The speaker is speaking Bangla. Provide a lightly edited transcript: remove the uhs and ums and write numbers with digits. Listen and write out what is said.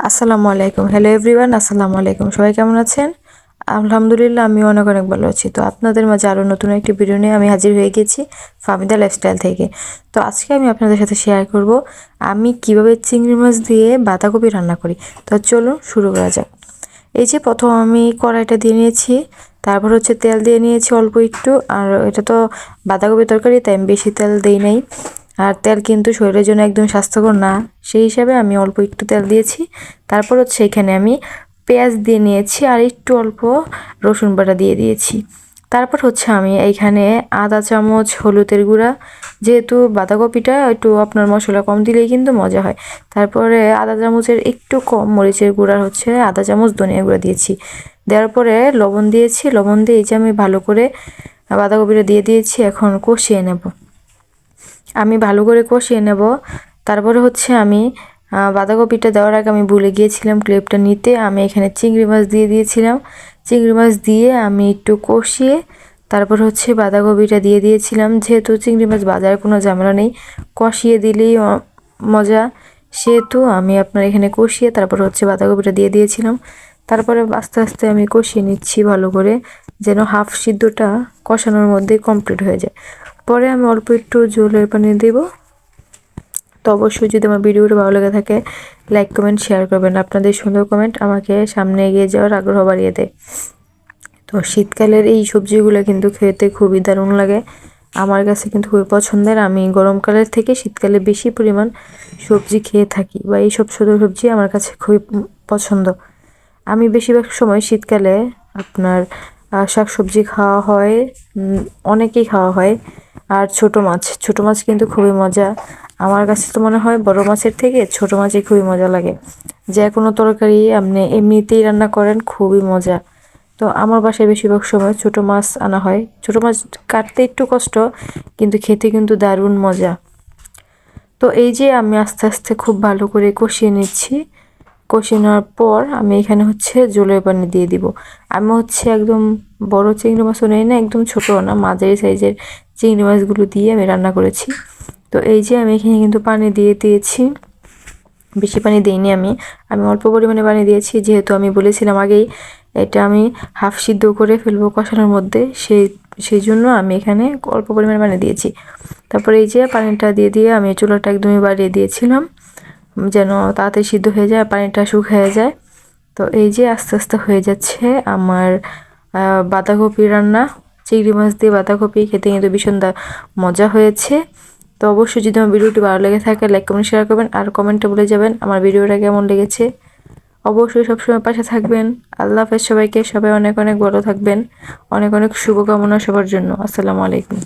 আসসালামু আলাইকুম। হ্যালো এভরিওয়ান, আসসালামু আলাইকুম। সবাই কেমন আছেন? আলহামদুলিল্লাহ, আমি অনেক অনেক ভালো আছি। তো আপনাদের মাঝে আরও নতুন একটি ভিডিও নিয়ে আমি হাজির হয়ে গেছি ফাহমিদা লাইফস্টাইল থেকে। তো আজকে আমি আপনাদের সাথে শেয়ার করব আমি কিভাবে চিংড়ি মাছ দিয়ে বাঁধাকপি রান্না করি। তো চলুন শুরু করা যাক। এই যে প্রথম আমি কড়াইটা দিয়ে নিয়েছি, তারপর হচ্ছে তেল দিয়ে নিয়েছি অল্প একটু। আর এটা তো বাঁধাকপি তরকারি, তাই আমি বেশি তেল দেই নাই। আর তেল কিন্তু শরীরের জন্য একদম স্বাস্থ্যকর না, সেই হিসাবে আমি অল্প একটু তেল দিয়েছি। তারপর হচ্ছে এখানে আমি পেঁয়াজ দিয়ে নিয়েছি আর একটু অল্প রসুন বাটা দিয়ে দিয়েছি। তারপর হচ্ছে আমি এইখানে আধা চামচ হলুদের গুঁড়া, যেহেতু বাঁধাকপিটা একটু আপনার মশলা কম দিলেই কিন্তু মজা হয়। তারপরে আধা চামচের একটু কম মরিচের গুঁড়া হচ্ছে আধা চামচ ধনিয়া গুঁড়া দিয়েছি। দেওয়ার পরে লবণ দিয়েছি। লবণ দিয়ে এই যে আমি ভালো করে বাঁধাকপিটা দিয়ে দিয়েছি। এখন কষিয়ে নেব, আমি ভালো করে কষিয়ে নেব। তারপরে হচ্ছে আমি বাঁধাকপিটা দেওয়ার আগে আমি ভুলে গিয়েছিলাম ক্লিপটা নিতে। আমি এখানে চিংড়ি মাছ দিয়ে দিয়েছিলাম। চিংড়ি মাছ দিয়ে আমি একটু কষিয়ে তারপর হচ্ছে বাঁধাকপিটা দিয়ে দিয়েছিলাম। যেহেতু চিংড়ি মাছ বাজার কোনো ঝামেলা নেই, কষিয়ে দিলেই মজা, সেহেতু আমি আপনার এখানে কষিয়ে তারপর হচ্ছে বাঁধাকপিটা দিয়ে দিয়েছিলাম। তারপরে আস্তে আস্তে আমি কষিয়ে নিচ্ছি ভালো করে, যেন হাফ সিদ্ধটা কষানোর মধ্যে কমপ্লিট হয়ে যায়। পরে আমি অল্প একটু ঝোলের পানি দেব। তো অবশ্যই যদি আমার ভিডিওটা ভালো লেগে থাকে, লাইক কমেন্ট শেয়ার করবেন। আপনাদের সুন্দর কমেন্ট আমাকে সামনে এগিয়ে যাওয়ার আগ্রহ বাড়িয়ে দেয়। তো শীতকালের এই সবজিগুলো কিন্তু খেতে খুবই দারুণ লাগে, আমার কাছে কিন্তু খুবই পছন্দের। আমি গরমকালের থেকে শীতকালে বেশি পরিমাণ সবজি খেয়ে থাকি, বা এই সব সবজি আমার কাছে খুবই পছন্দ। আমি বেশিরভাগ সময় শীতকালে আপনার শাক সবজি খাওয়া হয়, অনেকেই খাওয়া হয়। আর ছোট মাছ কিন্তু খুবই মজা। আমার কাছে তো মনে হয় বড় মাছের থেকে ছোট মাছই খুবই মজা লাগে। যে কোনো তরকারি আপনি এমনিতেই রান্না করেন, খুবই মজা। তো আমার বাসায় বেশিরভাগ সময় ছোট মাছ আনা হয়। ছোট মাছ কাটতে একটু কষ্ট, কিন্তু খেতে কিন্তু দারুণ মজা। তো এই যে আমি আস্তে আস্তে খুব ভালো করে কষিয়ে নিচ্ছি। কষিয়ে নেওয়ার পর আমি এখানে হচ্ছে জলের পানি দিয়ে দিব। আমি হচ্ছে একদম বড় চিংড়ি মাছও নেই না, একদম ছোটও না, মাঝারি সাইজের চিংড়ি মাছগুলো দিয়ে আমি রান্না করেছি। তো এই যে আমি এখানে কিন্তু পানি দিয়ে দিয়েছি, বেশি পানি দিইনি। আমি অল্প পরিমাণে পানি দিয়েছি, যেহেতু আমি বলেছিলাম আগেই এটা আমি হাফ সিদ্ধ করে ফেলবো কষানোর মধ্যে, সেই জন্য আমি এখানে অল্প পরিমাণে পানি দিয়েছি। তারপরে এই যে পানিটা দিয়ে আমি চুলাটা একদমই বাড়িয়ে দিয়েছিলাম, যেন তাড়াতাড়ি সিদ্ধ হয়ে যায়, পানিটা শুকিয়ে যায়। তো এই যে আস্তে আস্তে হয়ে যাচ্ছে আমার বাঁধাকপি রান্না। চিংড়ি মাছ দিয়ে বাঁধাকপি খেতে কিন্তু ভীষণ মজা হয়েছে। তো অবশ্যই যদি আমার ভিডিওটি ভালো লেগে থাকে, লাইক কমেন্ট শেয়ার করবেন, আর কমেন্টে বলে যাবেন আমার ভিডিওটা কেমন লেগেছে। অবশ্যই সবসময় পাশে থাকবেন। আল্লাহ হাফেজ সবাইকে। সবাই অনেক অনেক ভালো থাকবেন। অনেক অনেক শুভকামনা সবার জন্য। আসসালামু আলাইকুম।